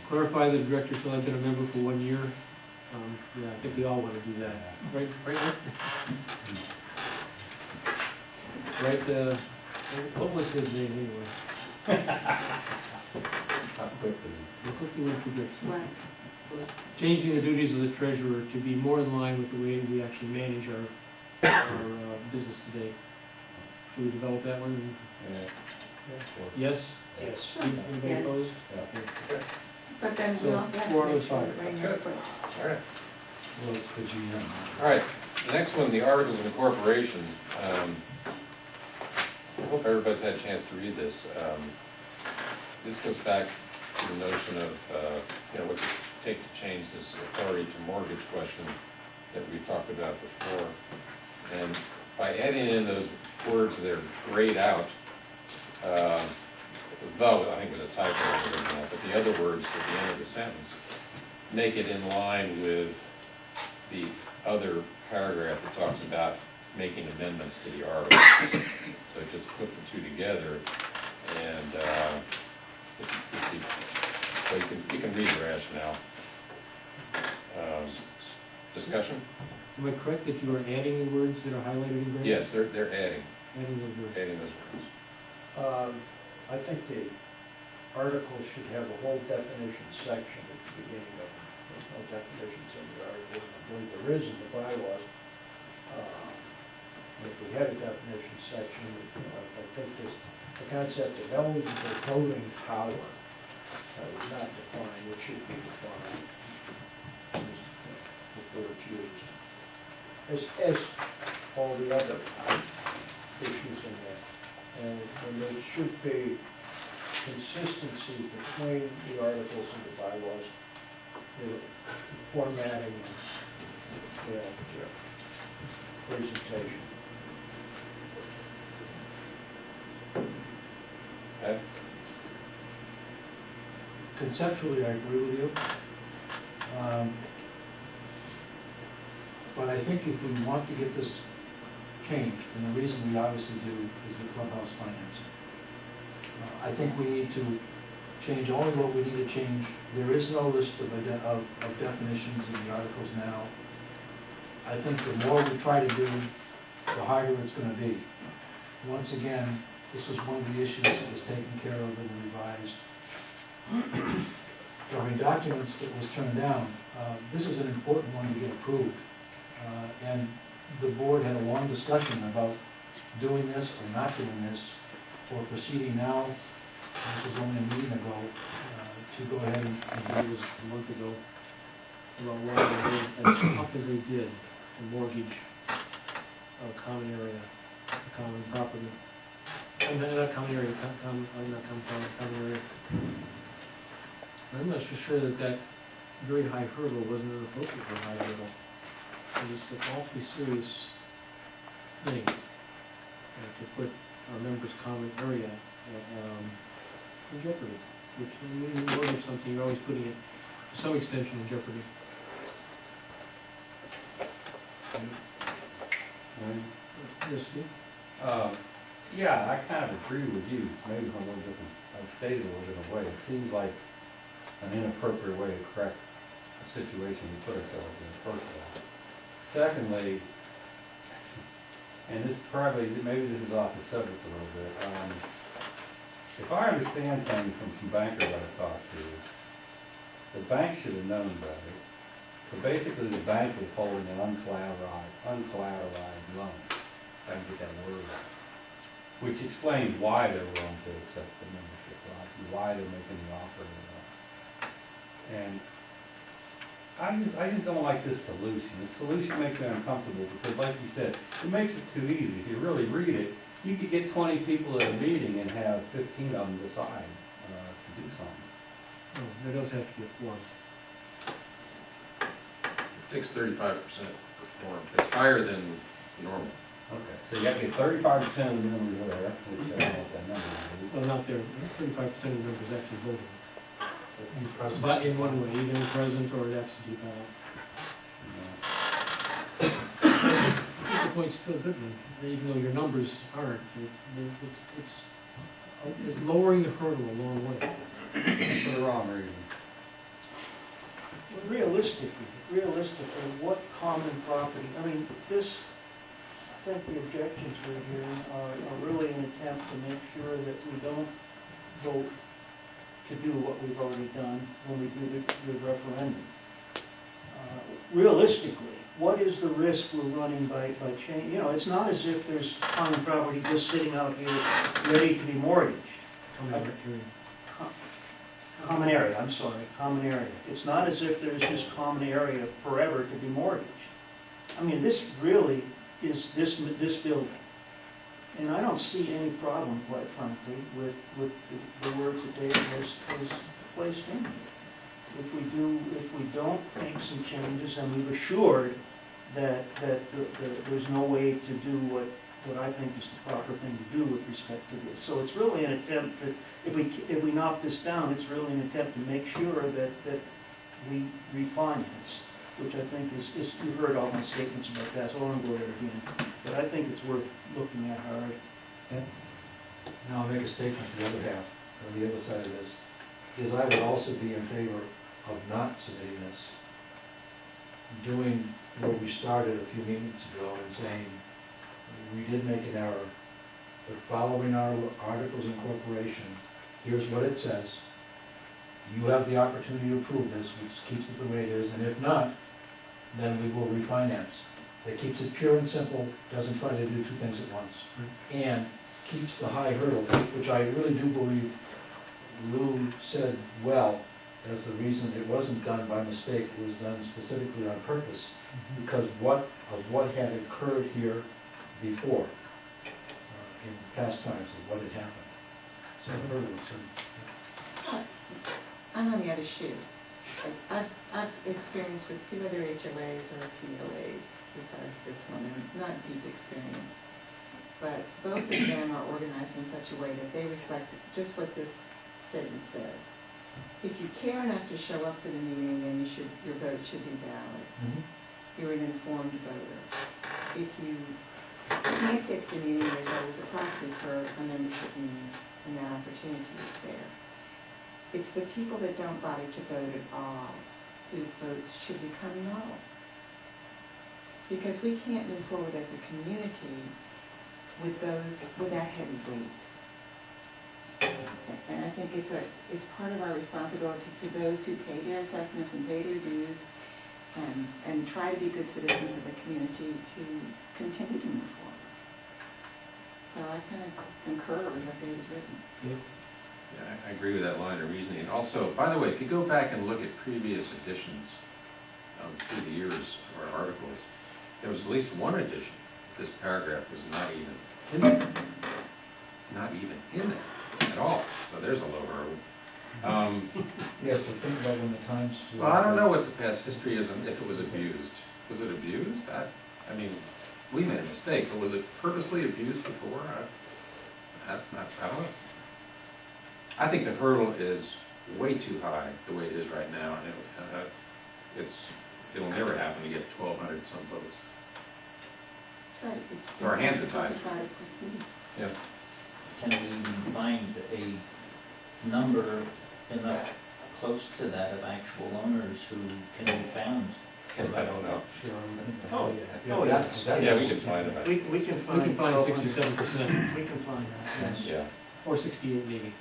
Clarify the director shall have been a member for 1 year. Yeah, I think we all want to do that. Right, Rick? Right, what was his name anyway? How quickly. How quickly one forgets. Right. Changing the duties of the treasurer to be more in line with the way we actually manage our business today. Should we develop that one? Yes? Yes. Sure. Anybody Yes. opposed? Yeah. But then we So, also have 4 to out of make sure 5. we're in Good. place. All right. Well, it's the GM. All right, the next one, the Articles of Incorporation. I hope everybody's had a chance to read this. This goes back to the notion of, what it take to change this authority to mortgage question that we talked about before. And by adding in those words that are grayed out, though, I think it was a typo, but the other words at the end of the sentence make it in line with the other paragraph that talks about making amendments to the article. So it just puts the two together, and so you can read the rationale. Discussion? Am I correct that you are adding the words that are highlighted in gray? Yes, they're adding Adding those words. words. I think the article should have a whole definition section at the beginning of it. There's no definitions in the article, I believe there is in the bylaws. If we had a definition section, I think the concept of eligible voting power was not defined, it should be defined, before it's used. As all the other issues in there. And there should be consistency between the articles and the bylaws, the formatting, presentation. Okay. Conceptually, I agree with you. But I think if we want to get this changed, and the reason we obviously do is the clubhouse financing. I think we need to change only what we need to change. There is no list of definitions in the articles now. I think the more we try to do, the harder it's going to be. Once again, this was one of the issues that was taken care of in the revised governing documents that was turned down. This is an important one to get approved. And the board had a long discussion about doing this or not doing this, or proceeding now, this was only a meeting ago, to go ahead and It was a month ago, about why they did as tough as they did to mortgage a common area, a common property. Not common area, common area. I'm not so sure that very high hurdle wasn't an appropriately high hurdle. It was an awfully serious thing to put our members' common area in jeopardy. Which, when you mortgage something, you're always putting it to some extension in jeopardy. Yes, Steve? Yeah, I kind of agree with you, maybe from a little different, I've stated a little different way. It seems like an inappropriate way to correct a situation we put ourselves in, first of all. Secondly, and this probably, maybe this is off the subject a little bit, if I understand things from some bankers I've talked to, the bank should have known better. But basically the bank was holding an uncollateralized loan, if I can get that word right. Which explains why they're willing to accept the membership rights and why they're making the offer. And I just don't like this solution. The solution makes me uncomfortable because, like you said, it makes it too easy. If you really read it, you could get 20 people at a meeting and have 15 of them decide to do something. No, there does have to be a quorum. It takes 35% perform. It's higher than normal. Okay, so you have to get 35% of the members there, which I don't know what that number is. Well, not there, 35% of the members actually voting. in the presence. But in one way, either present or absentee ballot. The point's still a good one, even though your numbers aren't. It's lowering the hurdle a long way. For the wrong reason. realistically, what common property, I mean, this, I think the objections we're hearing are really an attempt to make sure that we don't vote to do what we've already done when we do the referendum. Realistically, what is the risk we're running by change? You know, it's not as if there's common property just sitting out here ready to be mortgaged. Common area, I'm sorry, common area. It's not as if there's just common area forever to be mortgaged. I mean, this really is this building. And I don't see any problem, quite frankly, with the words that David has placed in here. If we don't make some changes, and we've assured that there's no way to do what I think is the proper thing to do with respect to this. So it's really an attempt to, if we knock this down, it's really an attempt to make sure that we refinance, which I think is you've heard all my statements about that, so I won't go there again. But I think it's worth looking at hard. Yeah. Now I'll make a statement for the other half, or the other side of this, is I would also be in favor of not submitting this, doing what we started a few minutes ago and saying, we did make an error, but following our articles of incorporation, here's what it says. You have the opportunity to approve this, which keeps it the way it is, and if not, then we will refinance. That keeps it pure and simple, doesn't try to do two things at once, and keeps the high hurdle, which I really do believe Lou said well, as the reason it wasn't done by mistake, it was done specifically on purpose, because of what had occurred here before, in past times, of what had happened. So the hurdle was, I'm on the other shoe. I've experienced with two other HOAs or POAs besides this one, and not deep experience. But both of them are organized in such a way that they reflect just what this statement says. If you care enough to show up for the meeting, then your vote should be valid. You're an informed voter. If you can't get to the meeting, there's always a proxy for a membership meeting, and that opportunity is there. It's the people that don't bother to vote at all whose votes should become null. Because we can't move forward as a community with that heavy weight. And I think it's part of our responsibility to those who pay their assessments and pay their dues and try to be good citizens of the community to continue to move forward. So I kind of concur with what David's written. Yeah, I agree with that line of reasoning. And also, by the way, if you go back and look at previous editions through the years of our articles, there was at least one edition. This paragraph was not even in there. Not even in there at all. So there's a low hurdle. yes, but think about when the times. Well, I don't know what the past history is and if it was abused. Was it abused? I mean, we made a mistake, but was it purposely abused before? I don't know. I think the hurdle is way too high the way it is right now, and it'll never happen to get 1,200 some votes. That's right. So our hands are tied. Yeah. Can we even find a number enough close to that of actual owners who can be found? I don't know. Sure. Oh, yeah. Yeah, we can find it. We can find 67%, We can find that, yes. Yeah. or 68 maybe.